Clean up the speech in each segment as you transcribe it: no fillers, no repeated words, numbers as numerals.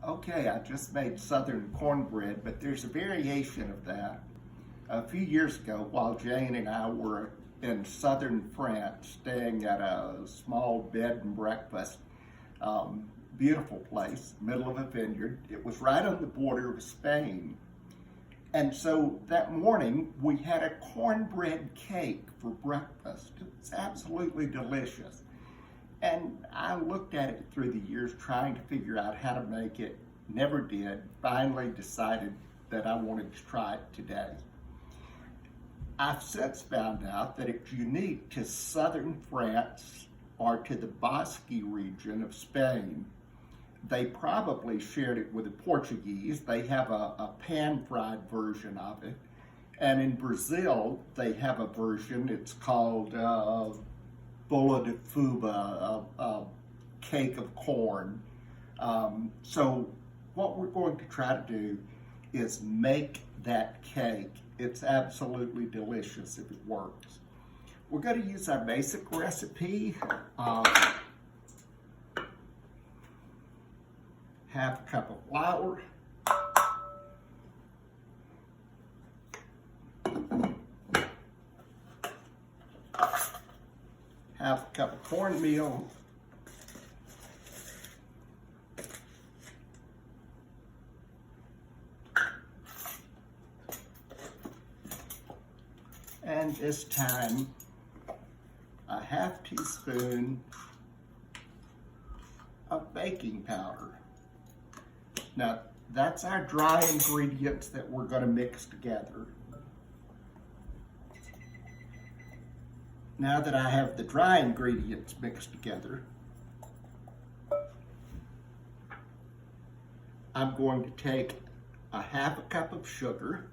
Okay, I just made southern cornbread, but there's a variation of that. A few years ago, while Jane and I were in southern France, staying at a small bed and breakfast, beautiful place, middle of a vineyard. It was right on the border of Spain. And so that morning, we had a cornbread cake for breakfast. It was absolutely delicious. And I looked at it through the years trying to figure out how to make it, never did, finally decided that I wanted to try it today. I've since found out that it's unique to southern France or to the Basque region of Spain. They probably shared it with the Portuguese. They have a pan-fried version of it. And in Brazil, they have a version, it's called bola de fuba, a cake of corn. So what we're going to try to do is make that cake. It's absolutely delicious if it works. We're going to use our basic recipe. Half a cup of flour. Half a cup of cornmeal. And this time, a half teaspoon of baking powder. Now, that's our dry ingredients that we're going to mix together. Now that I have the dry ingredients mixed together, I'm going to take a half a cup of sugar,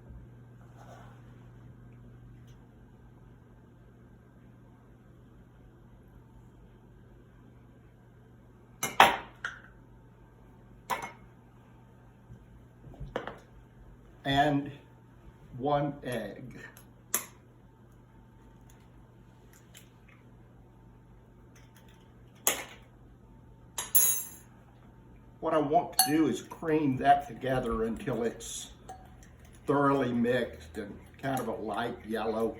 and 1 egg. What I want to do is cream that together until it's thoroughly mixed and kind of a light yellow.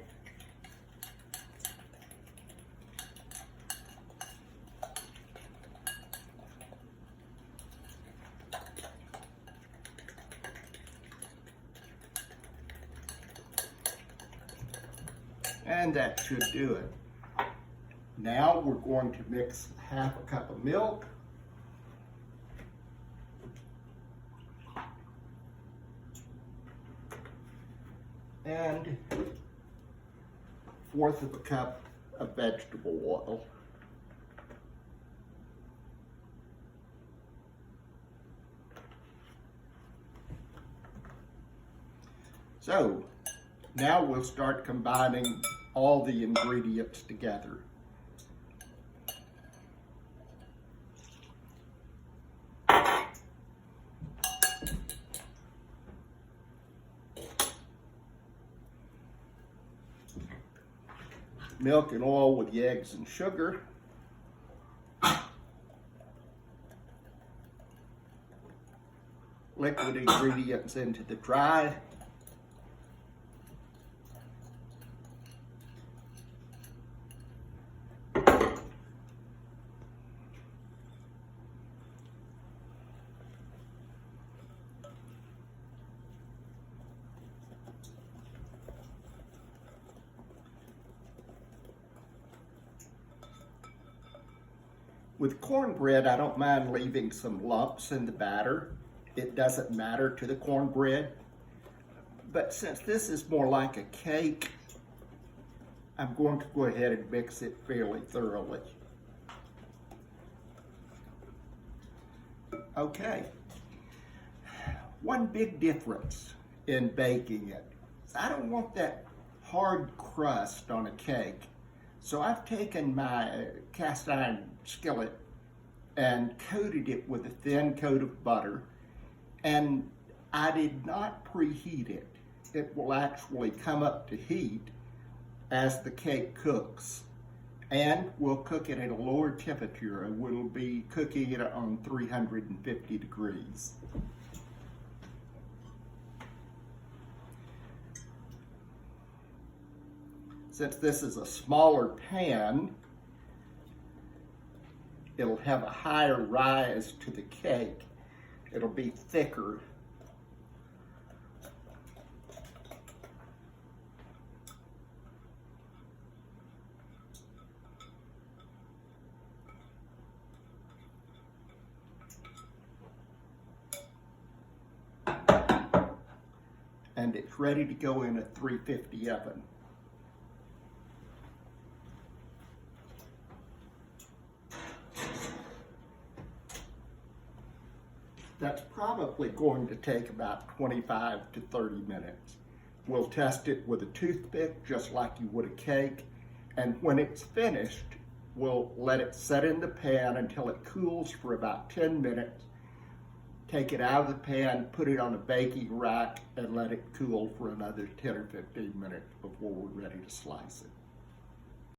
And that should do it. Now we're going to mix half a cup of milk. And 1/4 of a cup of vegetable oil. So now we'll start combining all the ingredients together. Milk and oil with the eggs and sugar. Liquid ingredients into the dry. With cornbread, I don't mind leaving some lumps in the batter. It doesn't matter to the cornbread. But since this is more like a cake, I'm going to go ahead and mix it fairly thoroughly. Okay. One big difference in baking it is I don't want that hard crust on a cake. So I've taken my cast iron skillet and coated it with a thin coat of butter, and I did not preheat it. It will actually come up to heat as the cake cooks. And we'll cook it at a lower temperature. We'll be cooking it on 350 degrees. Since this is a smaller pan, it'll have a higher rise to the cake. It'll be thicker. And it's ready to go in a 350 oven. That's probably going to take about 25 to 30 minutes. We'll test it with a toothpick just like you would a cake, and when it's finished, we'll let it set in the pan until it cools for about 10 minutes. Take it out of the pan, put it on a baking rack, and let it cool for another 10 or 15 minutes before we're ready to slice it.